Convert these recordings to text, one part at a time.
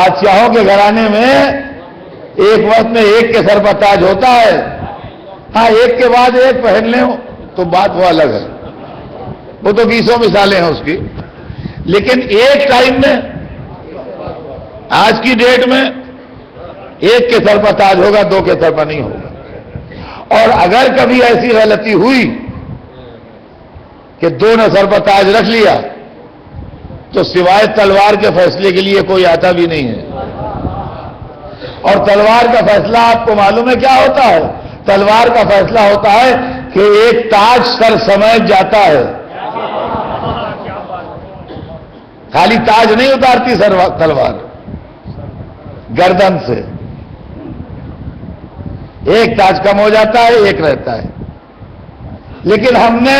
بادشاہوں کے گھرانے میں ایک وقت میں ایک کے سر پر تاج ہوتا ہے، ہاں ایک کے بعد ایک پہن لیں تو بات وہ الگ ہے، وہ تو 20 مثالیں ہیں اس کی، لیکن ایک ٹائم میں آج کی ڈیٹ میں ایک کے سر پر تاج ہوگا، دو کے سر پر نہیں ہوگا۔ اور اگر کبھی ایسی غلطی ہوئی کہ دو نے سر پر تاج رکھ لیا تو سوائے تلوار کے فیصلے کے لیے کوئی آتا بھی نہیں ہے۔ اور تلوار کا فیصلہ آپ کو معلوم ہے کیا ہوتا ہے؟ تلوار کا فیصلہ ہوتا ہے کہ ایک تاج سر سمیٹ جاتا ہے، خالی تاج نہیں اتارتی تلوار، گردن سے ایک تاج کم ہو جاتا ہے، ایک رہتا ہے۔ لیکن ہم نے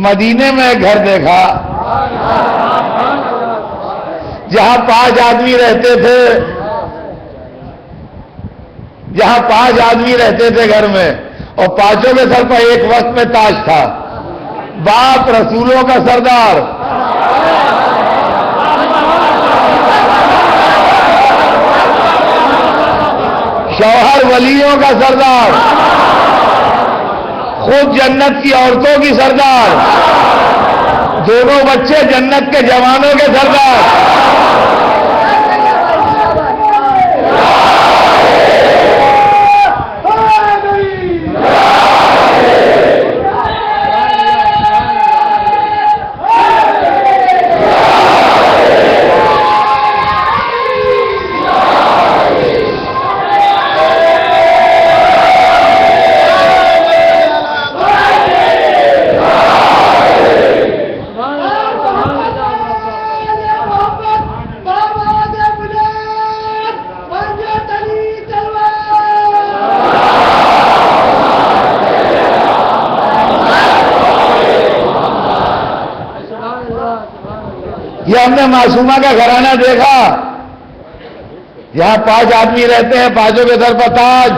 مدینے میں ایک گھر دیکھا جہاں 5 آدمی رہتے تھے، جہاں 5 آدمی رہتے تھے گھر میں، اور 5 کے سر پر ایک وقت میں تاج تھا۔ باپ رسولوں کا سردار، شوہر ولیوں کا سردار، خود جنت کی عورتوں کی سردار، دونوں بچے جنت کے جوانوں کے سردار۔ یہ ہم نے معصومہ کا گھرانہ دیکھا، یہاں 5 آدمی رہتے ہیں، 5 کے سر پر تاج۔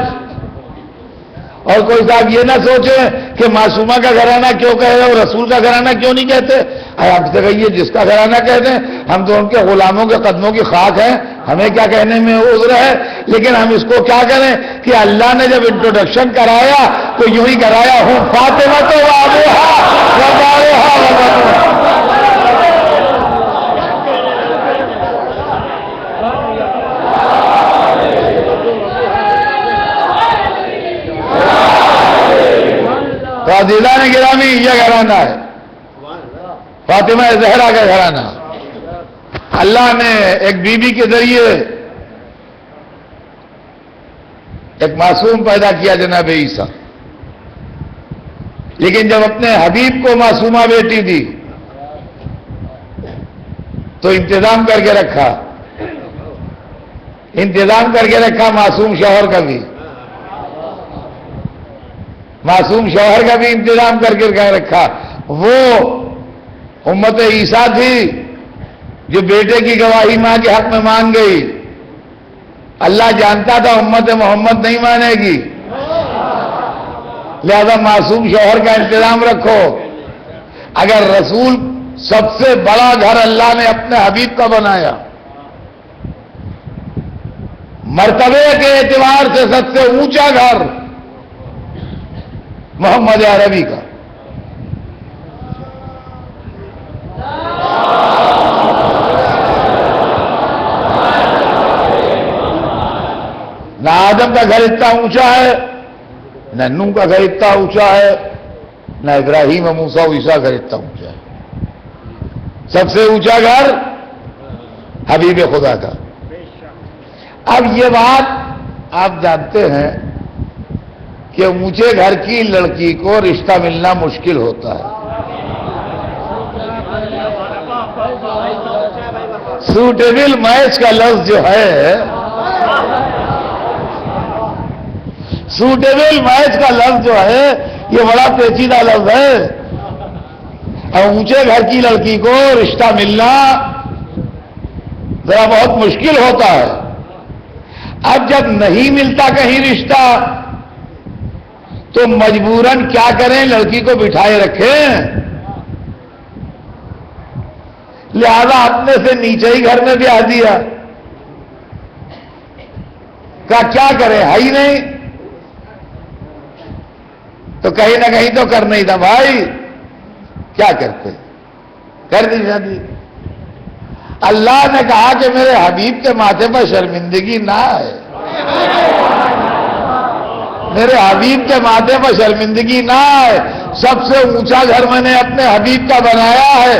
اور کوئی صاحب یہ نہ سوچے کہ معصومہ کا گھرانہ کیوں کہے اور رسول کا گھرانہ کیوں نہیں کہتے۔ آپ سے کہیے جس کا گھرانہ کہتے ہیں، ہم تو ان کے غلاموں کے قدموں کی خاک ہیں، ہمیں کیا کہنے میں عذر ہے۔ لیکن ہم اس کو کیا کریں کہ اللہ نے جب انٹروڈکشن کرایا تو یوں ہی کرایا، ہوں فاطمہ تو وابوہا وبارہا وبنوہا۔ تو عزیزان گرامی یہ گھرانہ ہے فاطمہ زہرا کا گھرانہ۔ اللہ نے ایک بی بی کے ذریعے ایک معصوم پیدا کیا جناب عیسیٰ، لیکن جب اپنے حبیب کو معصومہ بیٹی دی تو انتظام کر کے رکھا، معصوم شوہر کا بھی، معصوم شوہر کا بھی انتظام کر کے رکھا۔ وہ امت عیسیٰ تھی جو بیٹے کی گواہی ماں کے حق میں مان گئی۔ اللہ جانتا تھا امت محمد نہیں مانے گی، لہذا معصوم شوہر کا انتظام رکھو۔ اگر رسول سب سے بڑا گھر اللہ نے اپنے حبیب کا بنایا، مرتبے کے اعتبار سے سب سے اونچا گھر محمد عربی کا، نہ آدم کا گھر اتنا اونچا ہے، نہ نوح کا گھر اتنا اونچا ہے، نہ ابراہیم و موسیٰ و عیسیٰ کا گھر اتنا اونچا ہے۔ سب سے اونچا گھر حبیب خدا کا۔ اب یہ بات آپ جانتے ہیں کہ اونچے گھر کی لڑکی کو رشتہ ملنا مشکل ہوتا ہے۔ سوٹیبل میچ کا لفظ جو ہے، سوٹیبل میچ کا لفظ جو ہے یہ بڑا پیچیدہ لفظ ہے۔ اور اونچے گھر کی لڑکی کو رشتہ ملنا ذرا بہت مشکل ہوتا ہے۔ اب جب نہیں ملتا کہیں رشتہ تو مجبوراً کیا کریں، لڑکی کو بٹھائے رکھیں۔ لہذا اپنے سے نیچے ہی گھر میں بیاہ دیا. کہا کیا کرے, ہے ہی نہیں, تو کہیں نہ کہیں تو کرنا ہی تھا بھائی, کیا کرتے, کر دی شادی. اللہ نے کہا کہ میرے حبیب کے ماتھے پر شرمندگی نہ آئے, میرے حبیب کے ماتھے پر شرمندگی نہ آئے. سب سے اونچا گھر میں نے اپنے حبیب کا بنایا ہے,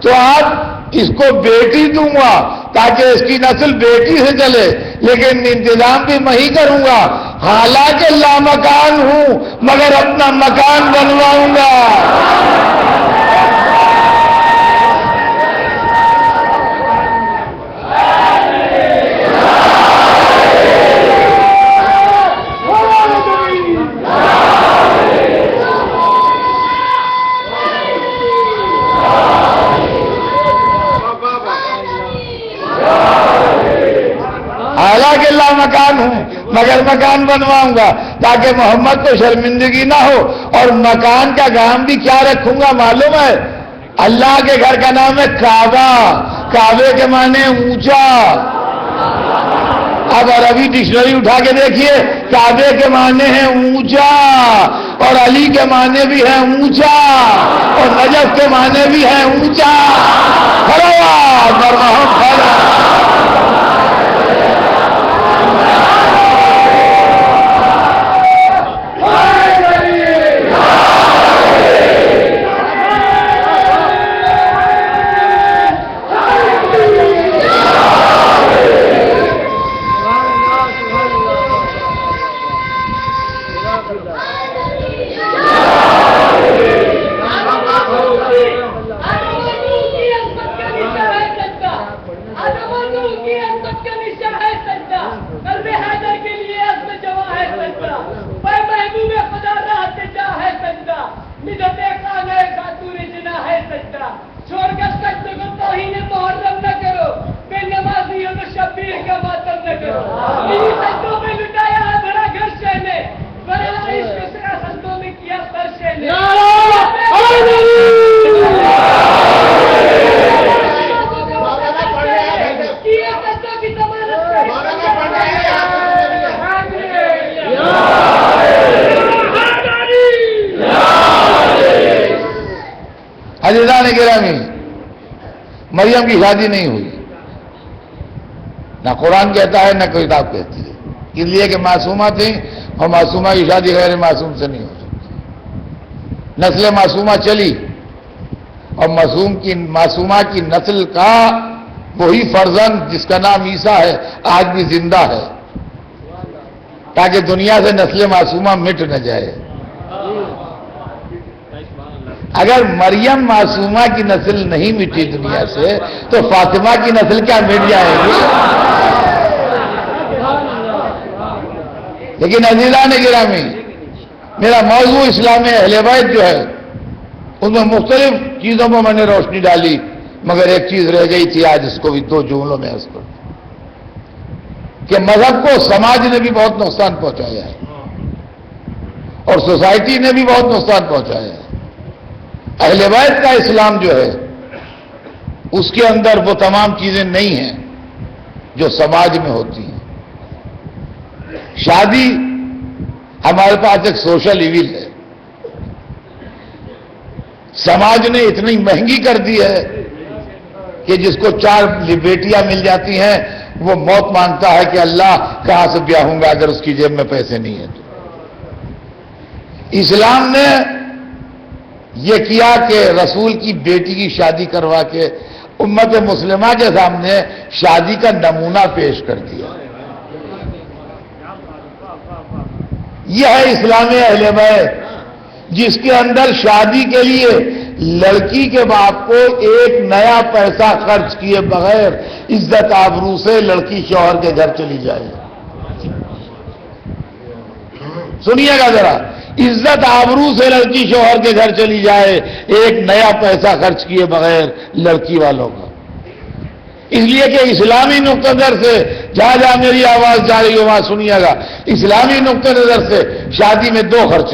تو آپ اس کو بیٹی دوں گا تاکہ اس کی نسل بیٹی سے چلے, لیکن انتظام بھی میں ہی کروں گا. حالانکہ لامکان ہوں مگر اپنا مکان بنواؤں گا. حالانکہ لامکان ہوں مگر مکان بنواؤں گا تاکہ محمد کو شرمندگی نہ ہو. اور مکان کا نام بھی کیا رکھوں گا معلوم ہے؟ اللہ کے گھر کا نام ہے کعبہ. کعبے کے معنی اونچا. اب عربی ڈکشنری اٹھا کے دیکھیے, کعبے کے معنی ہے اونچا, اور علی کے معنی بھی ہے اونچا, اور نجف کے معنی بھی ہے اونچا. عزیزان گرامی, مریم کی شادی نہیں ہوئی, نہ قرآن کہتا ہے نہ کوئی کتاب کہتی ہے, اس لیے کہ معصومہ تھیں, اور معصومہ کی شادی غیر معصوم سے نہیں ہو سکتی. نسل معصومہ چلی, اور معصومہ کی نسل کا وہی فرزند جس کا نام عیسیٰ ہے آج بھی زندہ ہے, تاکہ دنیا سے نسل معصومہ مٹ نہ جائے. اگر مریم معصومہ کی نسل نہیں مٹی دنیا سے, تو فاطمہ کی نسل کیا مٹ جائے گی؟ لیکن عزیزان گرامی, میرا موضوع اسلام اہل بیت جو ہے, ان میں مختلف چیزوں پر میں نے روشنی ڈالی, مگر ایک چیز رہ گئی تھی, آج اس کو بھی 2 جملوں میں عرض کروں کہ مذہب کو سماج نے بھی بہت نقصان پہنچایا ہے, اور سوسائٹی نے بھی بہت نقصان پہنچایا ہے. اہل بیت کا اسلام جو ہے, اس کے اندر وہ تمام چیزیں نہیں ہیں جو سماج میں ہوتی ہیں. شادی ہمارے پاس ایک سوشل ایویل ہے. سماج نے اتنی مہنگی کر دی ہے کہ جس کو 4 بیٹیاں مل جاتی ہیں, وہ موت مانگتا ہے کہ اللہ کہاں سے بیاہوں گا اگر اس کی جیب میں پیسے نہیں ہیں. تو اسلام نے یہ کیا کہ رسول کی بیٹی کی شادی کروا کے امت مسلمہ کے سامنے شادی کا نمونہ پیش کر دیا. یہ ہے اسلام اہل بیت, جس کے اندر شادی کے لیے لڑکی کے باپ کو ایک نیا پیسہ خرچ کیے بغیر عزت آبرو سے لڑکی شوہر کے گھر چلی جائے. سنیے گا ذرا, عزت آبرو سے لڑکی شوہر کے گھر چلی جائے ایک نیا پیسہ خرچ کیے بغیر لڑکی والوں کا. اس لیے کہ اسلامی نقطہ نظر سے, جہاں جہاں میری آواز جا رہی ہو وہاں سنیے گا, اسلامی نقطہ نظر سے شادی میں 2 خرچے